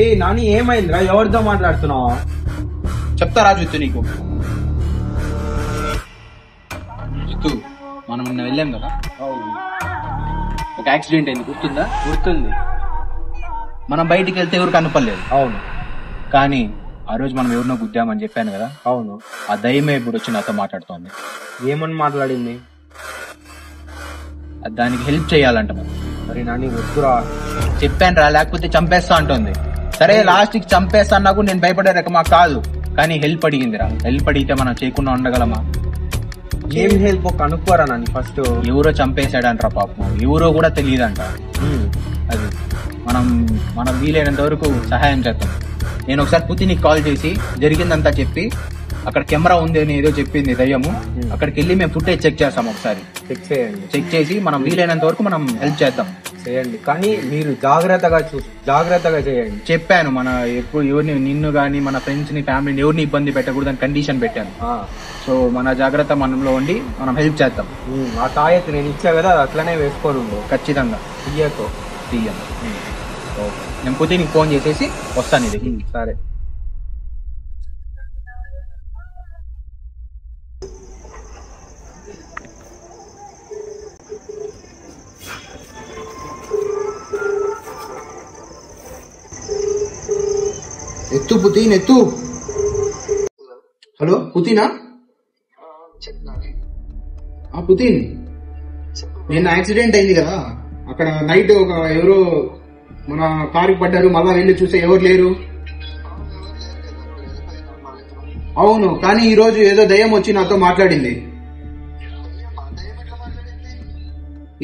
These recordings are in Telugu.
ఏ నాని ఏమైందిరా? ఎవరితో మాట్లాడుతున్నావు? చెప్తా రాజు జిత్తు నీకు. జిత్తు, మనం నిన్న వెళ్ళాం కదా, ఒక యాక్సిడెంట్ అయింది, గుర్తుందా? గుర్తుంది. మనం బయటికి వెళ్తే ఎవరు కనపడలేదు. అవును. కానీ ఆ రోజు మనం ఎవరినో గుద్దామని చెప్పాను కదా. అవును. ఆ దయ్యమే ఇప్పుడు వచ్చి నాతో మాట్లాడుతోంది. ఏమని మాట్లాడింది? దానికి హెల్ప్ చేయాలంట. మరి నాని వద్దురా. చెప్పాను రా, లేకపోతే చంపేస్తా అంటుంది. సరే లాస్ట్ కి చంపేస్తా అన్నా కూడా నేను భయపడే రకమా కాదు, కానీ హెల్ప్ అడిగిందిరా. హెల్ప్ అడిగితే మనం చేయకుండా ఉండగలమా? ఏం హెల్ప్ కనుక్కోరా నాని ఫస్ట్. ఎవరో చంపేశాడంటారా పాపం, ఎవరో కూడా తెలియదంట. అది మనం వీలైనంత వరకు సహాయం చేద్దాం. నేను ఒకసారి పుతినికి కాల్ చేసి జరిగిందంతా చెప్పి, అక్కడ కెమెరా ఉంది అని ఏదో చెప్పింది దయ్యము, అక్కడికి వెళ్ళి మేము ఫుటేజ్ చెక్ చేస్తాం. ఒకసారి చెక్ చేసి మనం వీలైనంత వరకు మనం హెల్ప్ చేద్దాం. చేయండి, కానీ మీరు జాగ్రత్తగా చేయండి. చెప్పాను, మన ఎప్పుడు ఎవరిని, నిన్ను గానీ మన ఫ్రెండ్స్ ని, ఫ్యామిలీని ఎవరిని ఇబ్బంది పెట్టకూడదని కండిషన్ పెట్టాను. సో మన జాగ్రత్త మనలో ఉండి మనం హెల్ప్ చేద్దాం. ఆ తాయెత్తు నేను ఇచ్చా కదా, అట్లనే వేసుకోరు. ఖచ్చితంగా తీయను. నేను పుతినికి ఫోన్ చేసేసి వస్తాను ఇది. సరే. ఎత్తు పుతిన్, ఎత్తు. హలో పుతినా? పుతిన్, నిన్న యాక్సిడెంట్ అయింది కదా, అక్కడ నైట్ ఎవరో మన కారుకి పడ్డారు, మళ్ళా వెళ్ళి చూస్తే ఎవరు లేరు. అవును, కానీ ఈ రోజు ఏదో దయ్యం వచ్చి నాతో మాట్లాడింది.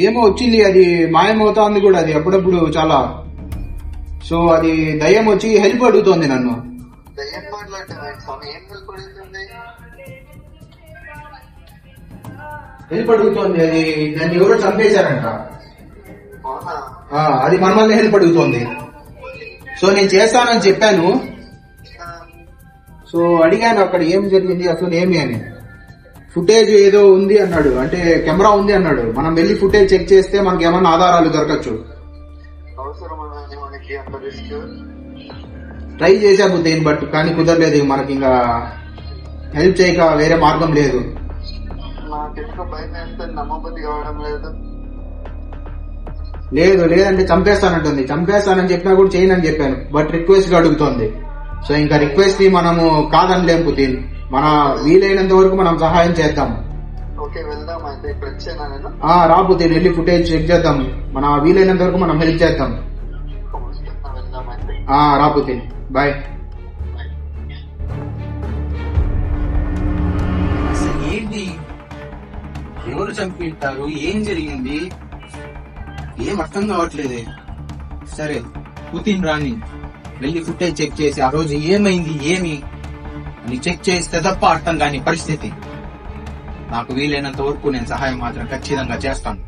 ఏమో వచ్చింది, అది మాయమవుతోంది కూడా, అది అప్పుడప్పుడు చాలా. సో అది దయ్యం వచ్చి హెల్ప్ అడుగుతోంది నన్ను. హెల్ప్ అడుగుతోంది, అది దాన్ని ఎవరో చంపేశారంట. అది మనల్ని హెల్ప్ అడుగుతోంది. సో నేను చేస్తానని చెప్పాను. సో అడిగాను అక్కడ ఏం జరిగింది అసలు ఏమి అని. ఫుటేజ్ ఏదో ఉంది అన్నాడు, అంటే కెమెరా ఉంది అన్నాడు. మనం వెళ్ళి ఫుటేజ్ చెక్ చేస్తే మనకి ఏమన్నా ఆధారాలు దొరకచ్చు. ట్రై చేసా బుద్ధి, బట్ కానీ కుదరలేదు. మనకి ఇంకా హెల్ప్ చేయక వేరే మార్గం లేదు. లేదంటే చంపేస్తానంటుంది. చంపేస్తానని చెప్పినా కూడా చేయనని చెప్పాను, బట్ రిక్వెస్ట్ గా అడుగుతోంది. సో ఇంకా రిక్వెస్ట్ ని మనము కాదనలేం పుతిన్. మన వీలైనంత వరకు మనం సహాయం చేద్దాం. రా పుతిన్, వెళ్ళి ఫుటేజ్ చెక్ చేద్దాం. మన వీలైనంత వరకు మనం హెల్ప్ చేద్దాం. రా పుతిన్, బాయ్. ఏంటి, ఎవరు చంపిస్తారు, ఏం జరిగింది, ఏం అర్థం కావట్లేదే. సరే పుతిన్ రాని, వెళ్ళి ఫుటేజ్ చెక్ చేసి ఆ రోజు ఏమైంది ఏమి అని చెక్ చేస్తే తప్ప అర్థం కాని పరిస్థితి. నాకు వీలైనంత వరకు నేను సహాయం మాత్రం ఖచ్చితంగా చేస్తాను.